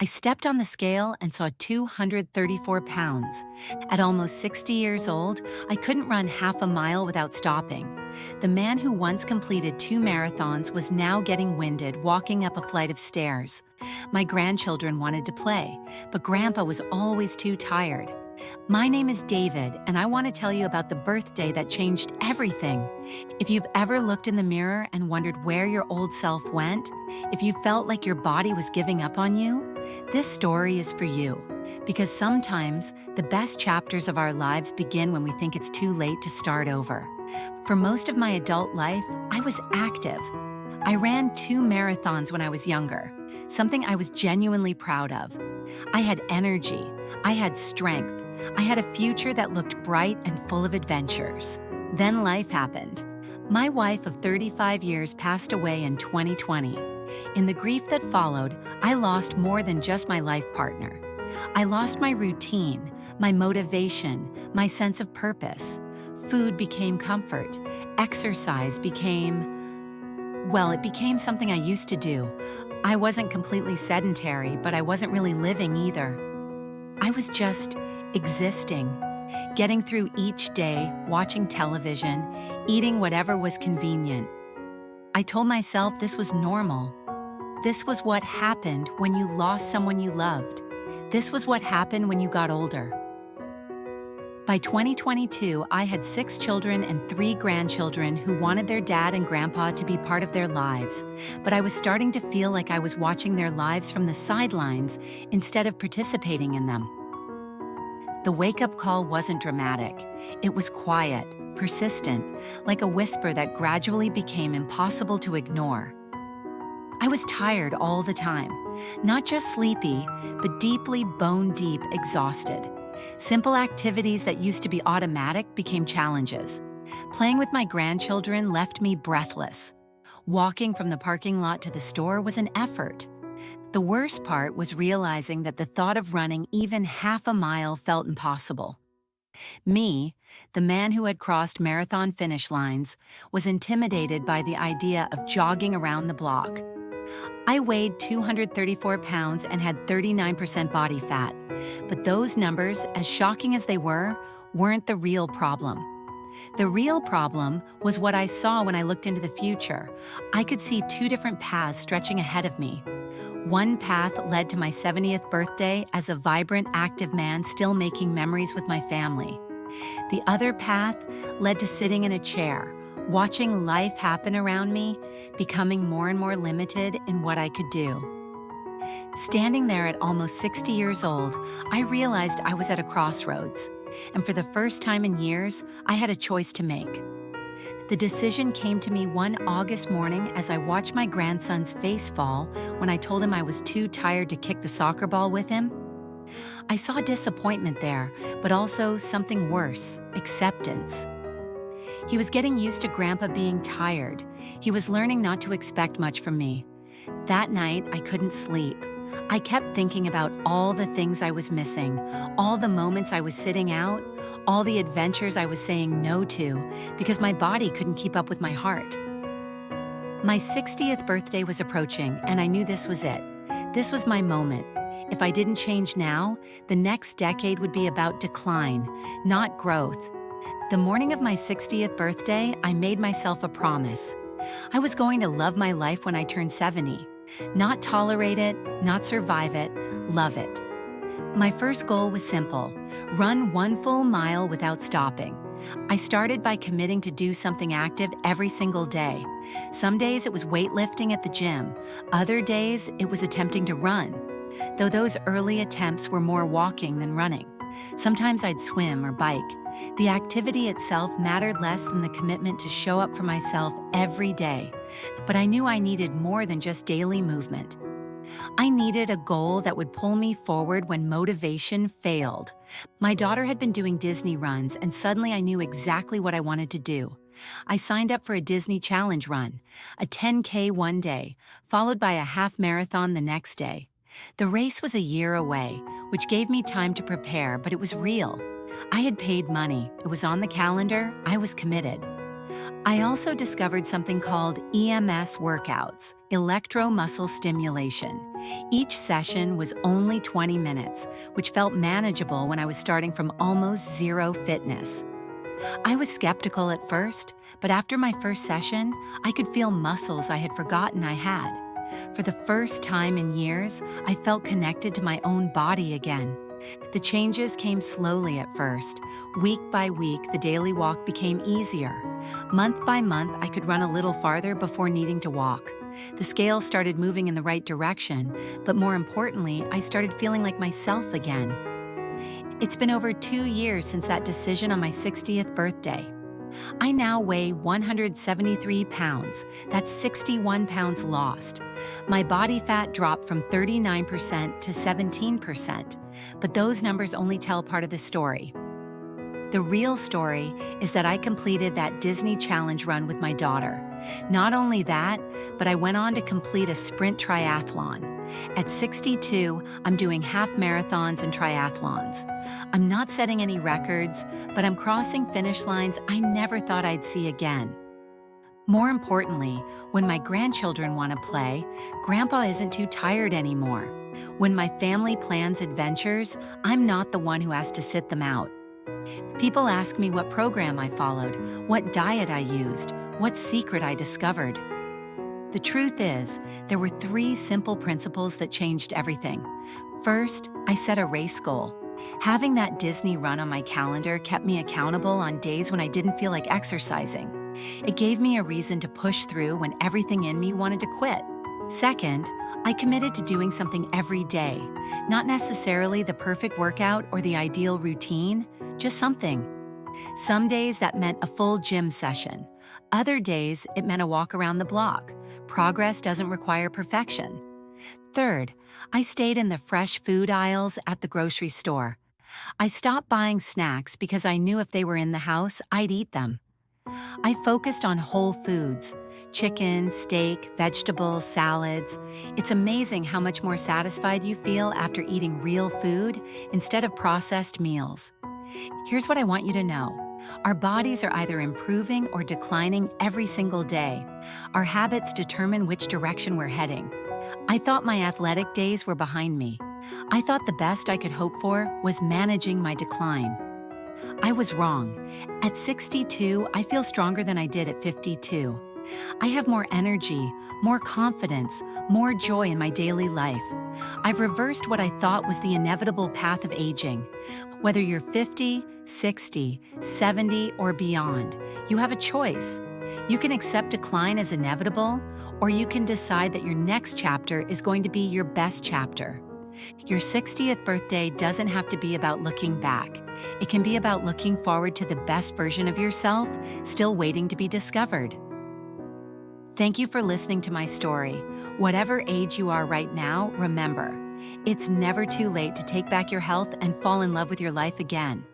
I stepped on the scale and saw 234 pounds. At almost 60 years old, I couldn't run half a mile without stopping. The man who once completed 2 marathons was now getting winded walking up a flight of stairs. My grandchildren wanted to play, but Grandpa was always too tired. My name is David, and I want to tell you about the birthday that changed everything. If you've ever looked in the mirror and wondered where your old self went, if you felt like your body was giving up on you, this story is for you. Because sometimes the best chapters of our lives begin when we think it's too late to start over. For most of my adult life, I was active. I ran 2 marathons when I was younger, something I was genuinely proud of. I had energy, I had strength, I had a future that looked bright and full of adventures. Then life happened. My wife of 35 years passed away in 2020. In the grief that followed, I lost more than just my life partner. I lost my routine, my motivation, my sense of purpose. Food became comfort. Exercise became, well, it became something I used to do. I wasn't completely sedentary, but I wasn't really living either. I was just existing, getting through each day, watching television, eating whatever was convenient. I told myself this was normal. This was what happened when you lost someone you loved. This was what happened when you got older. By 2022, I had 6 children and 3 grandchildren who wanted their dad and grandpa to be part of their lives, but I was starting to feel like I was watching their lives from the sidelines instead of participating in them. The wake-up call wasn't dramatic. It was quiet, persistent, like a whisper that gradually became impossible to ignore. I was tired all the time, not just sleepy, but deeply bone-deep exhausted. Simple activities that used to be automatic became challenges. Playing with my grandchildren left me breathless. Walking from the parking lot to the store was an effort. The worst part was realizing that the thought of running even half a mile felt impossible. Me, the man who had crossed marathon finish lines, was intimidated by the idea of jogging around the block. I weighed 234 pounds and had 39% body fat, but those numbers, as shocking as they were, weren't the real problem. The real problem was what I saw when I looked into the future. I could see 2 different paths stretching ahead of me. One path led to my 70th birthday as a vibrant, active man still making memories with my family. The other path led to sitting in a chair, watching life happen around me, becoming more and more limited in what I could do. Standing there at almost 60 years old, I realized I was at a crossroads, and for the first time in years, I had a choice to make. The decision came to me one August morning as I watched my grandson's face fall when I told him I was too tired to kick the soccer ball with him. I saw disappointment there, but also something worse, acceptance. He was getting used to Grandpa being tired. He was learning not to expect much from me. That night, I couldn't sleep. I kept thinking about all the things I was missing, all the moments I was sitting out, all the adventures I was saying no to, because my body couldn't keep up with my heart. My 60th birthday was approaching, and I knew this was it. This was my moment. If I didn't change now, the next decade would be about decline, not growth. The morning of my 60th birthday, I made myself a promise. I was going to love my life when I turned 70. Not tolerate it, not survive it, love it. My first goal was simple: run 1 full mile without stopping. I started by committing to do something active every single day. Some days it was weightlifting at the gym. Other days it was attempting to run, though those early attempts were more walking than running. Sometimes I'd swim or bike. The activity itself mattered less than the commitment to show up for myself every day. But I knew I needed more than just daily movement. I needed a goal that would pull me forward when motivation failed. My daughter had been doing Disney runs, and suddenly I knew exactly what I wanted to do. I signed up for a Disney Challenge run, a 10K one day, followed by a half marathon the next day. The race was a year away, which gave me time to prepare, but it was real. I had paid money, it was on the calendar, I was committed. I also discovered something called EMS workouts, electromuscle stimulation. Each session was only 20 minutes, which felt manageable when I was starting from almost zero fitness. I was skeptical at first, but after my first session, I could feel muscles I had forgotten I had. For the first time in years, I felt connected to my own body again. The changes came slowly at first. Week by week, the daily walk became easier. Month by month, I could run a little farther before needing to walk. The scale started moving in the right direction, but more importantly, I started feeling like myself again. It's been over 2 years since that decision on my 60th birthday. I now weigh 173 pounds. That's 61 pounds lost. My body fat dropped from 39% to 17%, but those numbers only tell part of the story. The real story is that I completed that Disney Challenge run with my daughter. Not only that, but I went on to complete a sprint triathlon. At 62, I'm doing half marathons and triathlons. I'm not setting any records, but I'm crossing finish lines I never thought I'd see again. More importantly, when my grandchildren want to play, Grandpa isn't too tired anymore. When my family plans adventures, I'm not the one who has to sit them out. People ask me what program I followed, what diet I used, what secret I discovered. The truth is, there were 3 simple principles that changed everything. First, I set a race goal. Having that Disney run on my calendar kept me accountable on days when I didn't feel like exercising. It gave me a reason to push through when everything in me wanted to quit. Second, I committed to doing something every day, not necessarily the perfect workout or the ideal routine, just something. Some days that meant a full gym session. Other days, it meant a walk around the block. Progress doesn't require perfection. Third, I stayed in the fresh food aisles at the grocery store. I stopped buying snacks because I knew if they were in the house, I'd eat them. I focused on whole foods: chicken, steak, vegetables, salads. It's amazing how much more satisfied you feel after eating real food instead of processed meals. Here's what I want you to know. Our bodies are either improving or declining every single day. Our habits determine which direction we're heading. I thought my athletic days were behind me. I thought the best I could hope for was managing my decline. I was wrong. At 62, I feel stronger than I did at 52. I have more energy, more confidence, more joy in my daily life. I've reversed what I thought was the inevitable path of aging. Whether you're 50, 60, 70, or beyond, you have a choice. You can accept decline as inevitable, or you can decide that your next chapter is going to be your best chapter. Your 60th birthday doesn't have to be about looking back. It can be about looking forward to the best version of yourself, still waiting to be discovered. Thank you for listening to my story. Whatever age you are right now, remember, it's never too late to take back your health and fall in love with your life again.